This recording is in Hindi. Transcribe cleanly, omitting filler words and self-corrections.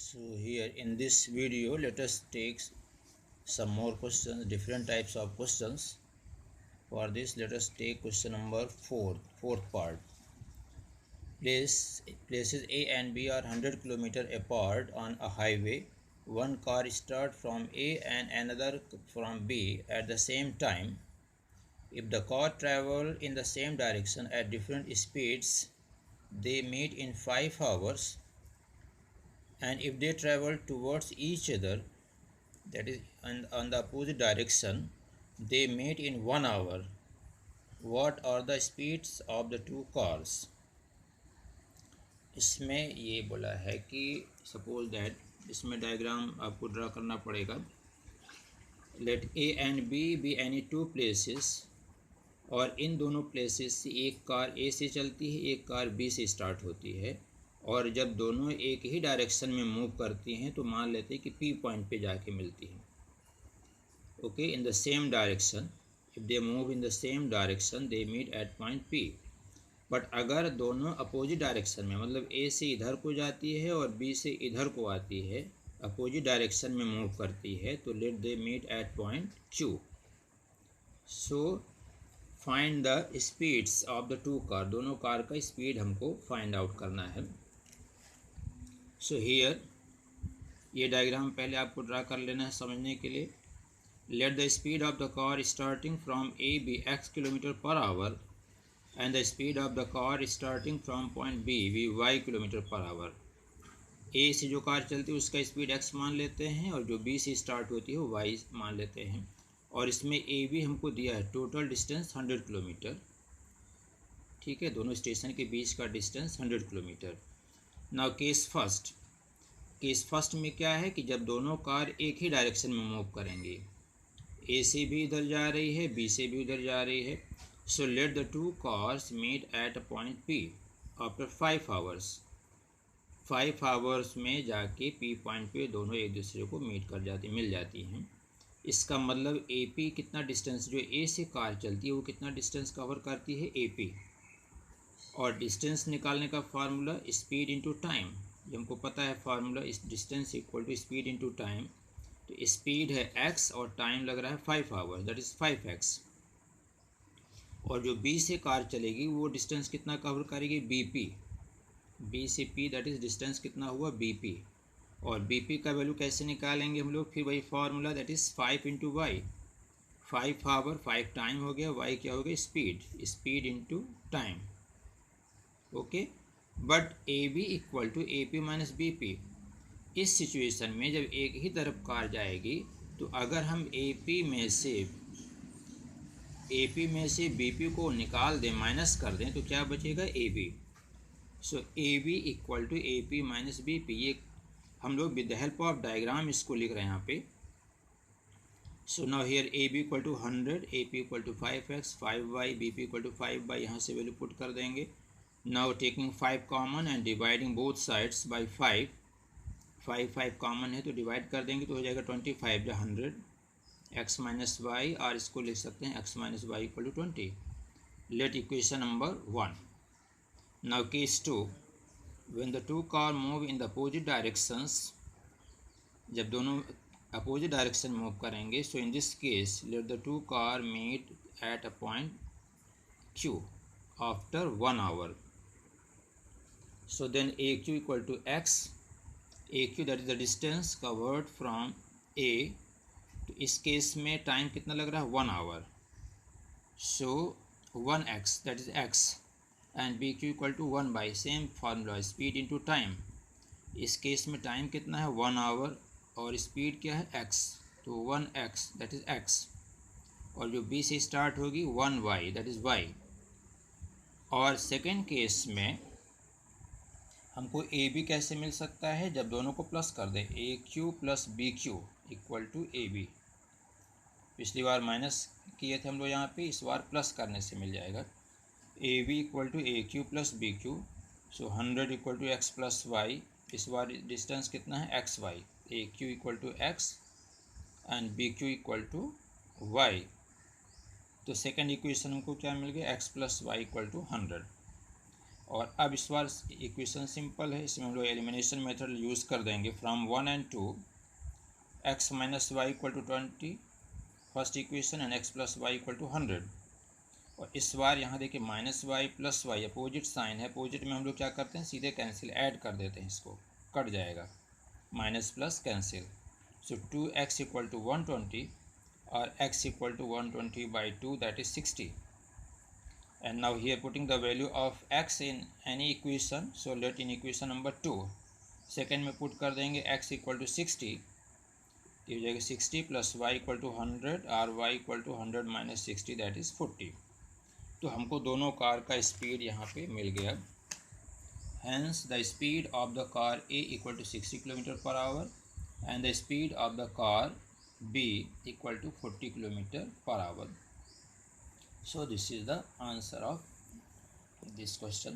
So here in this video, let us take some more questions, different types of questions. For this, let us take question number fourth part. Places A and B are 100 km apart on a highway. One car starts from A and another from B at the same time. If the car travel in the same direction at different speeds, they meet in 5 hours. And if they travel towards each other, that is on the opposite direction, they meet in 1 hour. What are the speeds of the two cars? इसमें ये बोला है कि सपोज दैट इसमें डायग्राम आपको ड्रा करना पड़ेगा. Let A and B be any two places, और इन दोनों प्लेसेस से एक कार ए से चलती है, एक कार बी से स्टार्ट होती है, और जब दोनों एक ही डायरेक्शन में मूव करती हैं तो मान लेते हैं कि पी पॉइंट पे जाके मिलती हैं. Okay, in the same direction, if they move in the same direction they meet at point P. But अगर दोनों अपोजिट डायरेक्शन में, मतलब ए से इधर को जाती है और बी से इधर को आती है, अपोजिट डायरेक्शन में मूव करती है, तो let they meet at point Q. So find the speeds of the two car, दोनों कार का स्पीड हमको फाइंड आउट करना है. सो हियर ये डायग्राम पहले आपको ड्रा कर लेना है समझने के लिए. Let the speed of the car starting from A be x km/h and the speed of the car starting from point B be y km/h. A से जो कार चलती है उसका स्पीड x मान लेते हैं, और जो B से स्टार्ट होती है वो y मान लेते हैं. और इसमें ए भी हमको दिया है, टोटल डिस्टेंस 100 किलोमीटर. ठीक है, दोनों स्टेशन के बीच का distance 100 kilometre. Now case first में क्या है कि जब दोनों कार एक ही डायरेक्शन में मूव करेंगे, ए से भी इधर जा रही है, बी से भी उधर जा रही है. So let the two cars meet at a point P after 5 hours. 5 hours में जाके P पॉइंट पे दोनों एक दूसरे को मिल जाती हैं. इसका मतलब AP कितना डिस्टेंस, जो A से कार चलती है वो कितना डिस्टेंस कवर करती है, AP. और डिस्टेंस निकालने का फार्मूला स्पीड इंटू टाइम, ये हमको पता है फार्मूला, इस distance equal to speed into time. तो स्पीड है x और टाइम लग रहा है 5 आवर्स, दैट इज़ 5x. और जो B से कार चलेगी वो डिस्टेंस कितना कवर करेगी, BP. B से P दैट इज़ डिस्टेंस कितना हुआ, BP. और BP का वैल्यू कैसे निकालेंगे हम लोग, फिर वही formula, that is 5 into y. 5 hour 5 time हो गया, y क्या हो गया, speed into time. Okay, but AB equal to AP minus BP. इस सिचुएशन में जब एक ही तरफ कार जाएगी तो अगर हम AP में से BP को निकाल दें, माइनस कर दें, तो क्या बचेगा, AB. So AB equal to AP minus BP. ये हम लोग with the help of diagram इसको लिख रहे हैं यहाँ पे. So now here AB equal to 100, AP equal to 5x, 5y, BP equal to 5y. यहाँ से वैल्यू पुट कर देंगे. Now taking 5 common and dividing both sides by 5. 5 common है तो डिवाइड कर देंगे तो हो जाएगा 25 या 100 x माइनस वाई, और इसको लिख सकते हैं x minus y equal to 20. Let equation number 1. Now case 2, when the two car move in the opposite directions, जब दोनों अपोजिट डायरेक्शन मूव करेंगे, so in this case let the two car meet at a point Q after 1 hour. So then AQ equal to x. AQ that is the distance covered from A. तो इस केस में टाइम कितना लग रहा है, 1 hour. So 1x that is x, and BQ equal to 1 by same formula, speed into time. इस केस में टाइम कितना है, 1 आवर, और स्पीड क्या है, x. तो 1x दैट इज x, और जो B से स्टार्ट होगी 1y दैट इज़ y. और सेकेंड केस में हमको AB कैसे मिल सकता है, जब दोनों को प्लस कर दें, AQ plus BQ equal to AB. पिछली बार माइनस किए थे हम लोग यहाँ पे, इस बार प्लस करने से मिल जाएगा. AB equal to AQ plus BQ. So 100 equal to x plus y. इस बार डिस्टेंस कितना है, XY. AQ equal to x and BQ equal to y. तो सेकेंड इक्वेशन हमको क्या मिल गया, x plus y equal to 100. और अब इस बार इक्वेशन सिंपल है, इसमें हम लोग एलिमिनेशन मेथड यूज़ कर देंगे। From 1 and 2 x minus y equal to 20 first equation and x plus y equal to 100। और इस बार यहाँ देखिए minus y plus y opposite sign है, अपोजिट में हम लोग क्या करते हैं सीधे कैंसिल ऐड कर देते हैं, इसको कट जाएगा, minus plus cancel. So 2x equal to 120 और x equal to 120/2 that is 60। And now here putting the value of x in any equation, so let in equation number 2 second में पुट कर देंगे x इक्वल टू 60, ये हो जाएगा 60 प्लस y इक्वल टू 100 और y equal to 100 minus 60 that is 40। तो हमको दोनों कार का स्पीड यहाँ पे मिल गया। Hence the speed of the car A equal to 60 kilometre per hour and the speed of the car B equal to 40 kilometre per hour. So this is the answer of this question.